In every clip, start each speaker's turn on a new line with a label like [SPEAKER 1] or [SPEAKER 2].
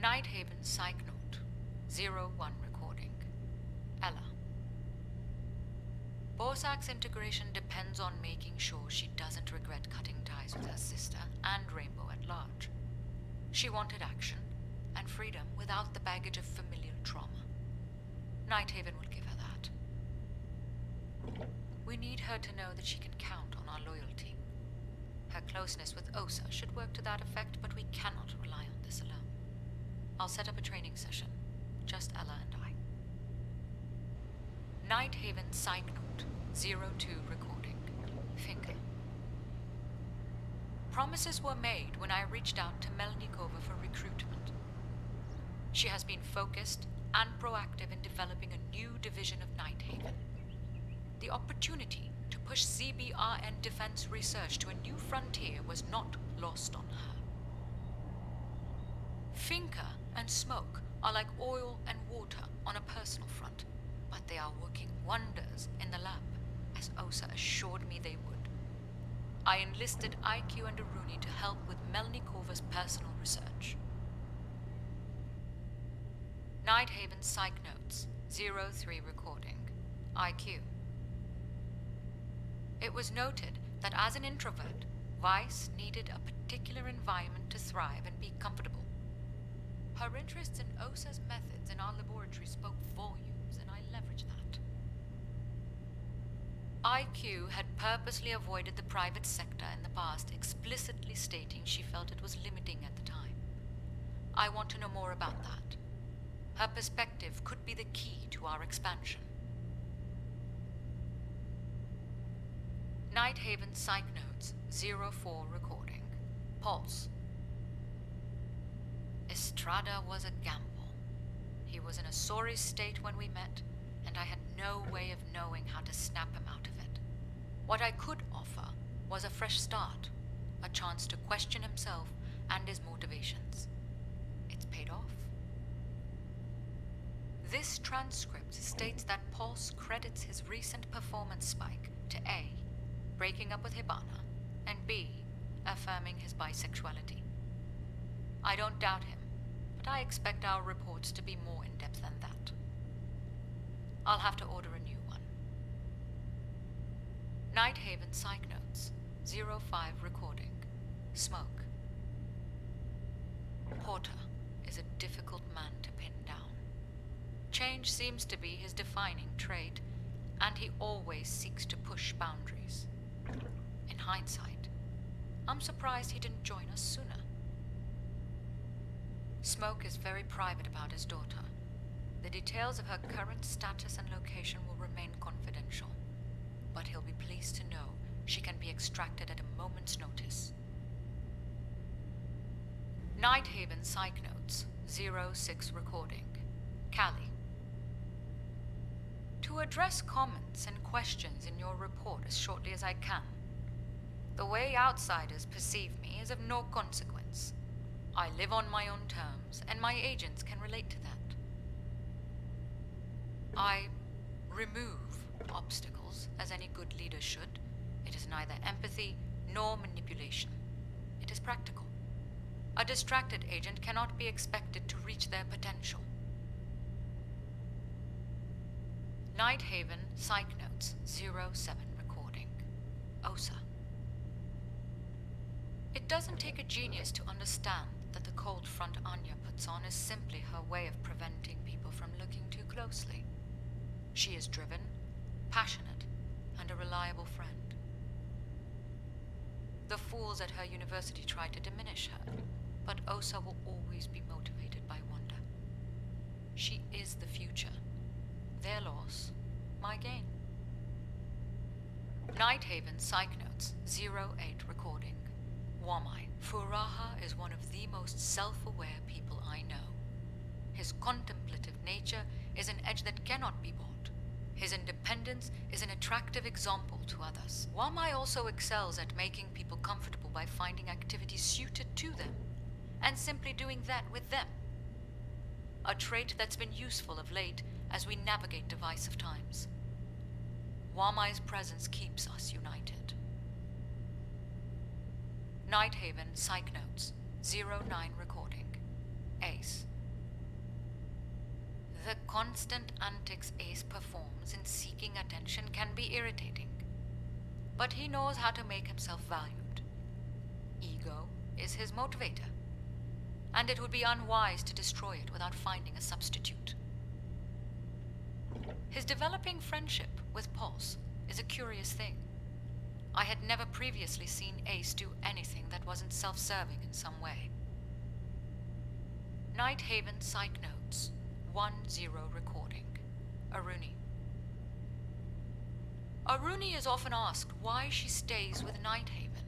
[SPEAKER 1] Nighthaven Psych Note, 01 recording. Ella. Borsak's integration depends on making sure she doesn't regret cutting ties with her sister and Rainbow at large. She wanted action and freedom without the baggage of familial trauma. Nighthaven will give her that. We need her to know that she can count on our loyalty. Her closeness with Osa should work to that effect, but we cannot rely on this alone. I'll set up a training session. Just Ella and I. Nighthaven Psych Note, 02 recording. Finka. Promises were made when I reached out to Melnikova for recruitment. She has been focused and proactive in developing a new division of Nighthaven. The opportunity to push CBRN defense research to a new frontier was not lost on her. Finka and Smoke are like oil and water on a personal front, but they are working wonders in the lab, as Osa assured me they would. I enlisted IQ and Aruni to help with Melnikova's personal research. Nighthaven Psych Notes, 03 recording. IQ. It was noted that as an introvert, Weiss needed a particular environment to thrive and be comfortable. Her interests in Osa's methods in our laboratory spoke volumes, and I leveraged that. IQ had purposely avoided the private sector in the past, explicitly stating she felt it was limiting at the time. I want to know more about that. Her perspective could be the key to our expansion. Nighthaven Psych Notes, 04 recording. Pulse. Estrada was a gamble. He was in a sorry state when we met, and I had no way of knowing how to snap him out of it. What I could offer was a fresh start, a chance to question himself and his motivations. It's paid off. This transcript states that Pulse credits his recent performance spike to A, breaking up with Hibana, and B, affirming his bisexuality. I don't doubt him, but I expect our reports to be more in-depth than that. I'll have to order a new one. Nighthaven Psych Notes, 05 recording. Smoke. Porter is a difficult man to pin down. Change seems to be his defining trait, and he always seeks to push boundaries. In hindsight, I'm surprised he didn't join us sooner. Smoke is very private about his daughter. The details of her current status and location will remain confidential, but he'll be pleased to know she can be extracted at a moment's notice. Nighthaven Psych Notes, 06 recording. Callie. To address comments and questions in your report as shortly as I can. The way outsiders perceive me is of no consequence. I live on my own terms, and my agents can relate to that. I remove obstacles, as any good leader should. It is neither empathy nor manipulation. It is practical. A distracted agent cannot be expected to reach their potential. Nighthaven Psych Notes, 07 recording. Osa. It doesn't take a genius to understand that the cold front Anya puts on is simply her way of preventing people from looking too closely. She is driven, passionate, and a reliable friend. The fools at her university try to diminish her, but Osa will always be motivated by wonder. She is the future. Their loss, my gain. Nighthaven Psych Notes, 08 recording. Wamai. Furaha is one of the most self-aware people I know. His contemplative nature is an edge that cannot be bought. His independence is an attractive example to others. Wamai also excels at making people comfortable by finding activities suited to them, and simply doing that with them. A trait that's been useful of late as we navigate divisive times. Wamai's presence keeps us united. Nighthaven Psych Notes, 09 recording. Ace. The constant antics Ace performs in seeking attention can be irritating, but he knows how to make himself valued. Ego is his motivator, and it would be unwise to destroy it without finding a substitute. His developing friendship with Pulse is a curious thing. I had never previously seen Ace do anything that wasn't self-serving in some way. Nighthaven Psych Notes 1-0 recording. Aruni. Aruni is often asked why she stays with Nighthaven,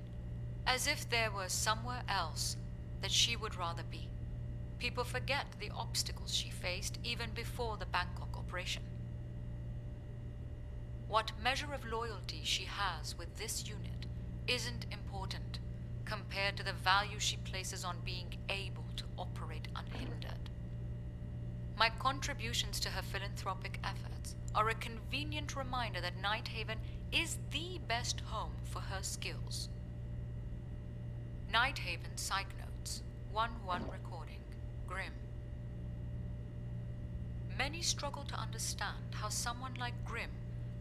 [SPEAKER 1] as if there were somewhere else that she would rather be. People forget the obstacles she faced even before the Bangkok operation. What measure of loyalty she has with this unit isn't important compared to the value she places on being able to operate unhindered. My contributions to her philanthropic efforts are a convenient reminder that Nighthaven is the best home for her skills. Nighthaven Psych Notes 1-1 recording. Grim. Many struggle to understand how someone like Grim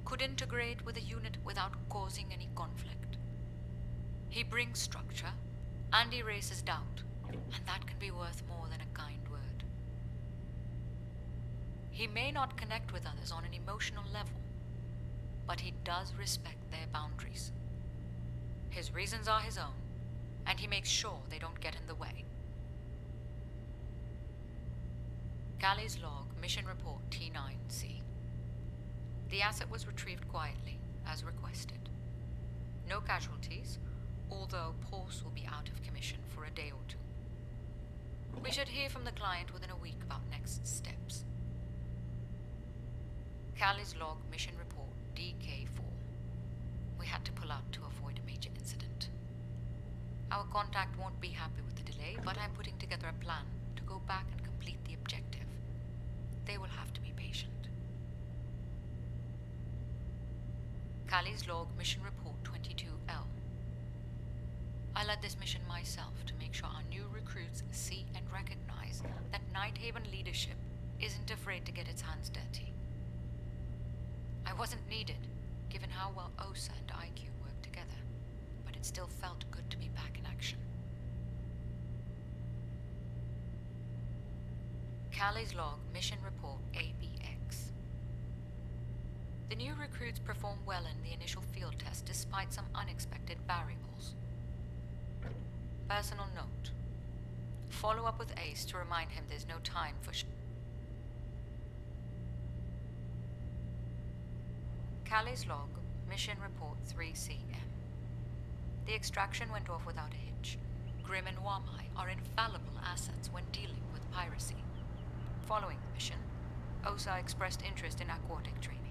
[SPEAKER 1] could integrate with a unit without causing any conflict. He brings structure and erases doubt, and that can be worth more than a kind word. He may not connect with others on an emotional level, but he does respect their boundaries. His reasons are his own, and he makes sure they don't get in the way. Callie's log, mission report T9C. The asset was retrieved quietly, as requested. No casualties, although Pulse will be out of commission for a day or two. We should hear from the client within a week about next steps. Callie's log, mission report DK4. We had to pull out to avoid a major incident. Our contact won't be happy with the delay, but I'm putting together a plan to go back and complete the objective. They will have to be patient. Callie's log, mission report 22L. I led this mission myself to make sure our new recruits see and recognize that Nighthaven leadership isn't afraid to get its hands dirty. I wasn't needed, given how well OSA and IQ worked together, but it still felt good to be back in action. Callie's log, mission report ABX. The new recruits performed well in the initial field test despite some unexpected variables. Personal note. Follow up with Ace to remind him there's no time for Callie's log, mission report 3CM. The extraction went off without a hitch. Grim and Wamai are infallible assets when dealing with piracy. Following the mission, OSA expressed interest in aquatic training.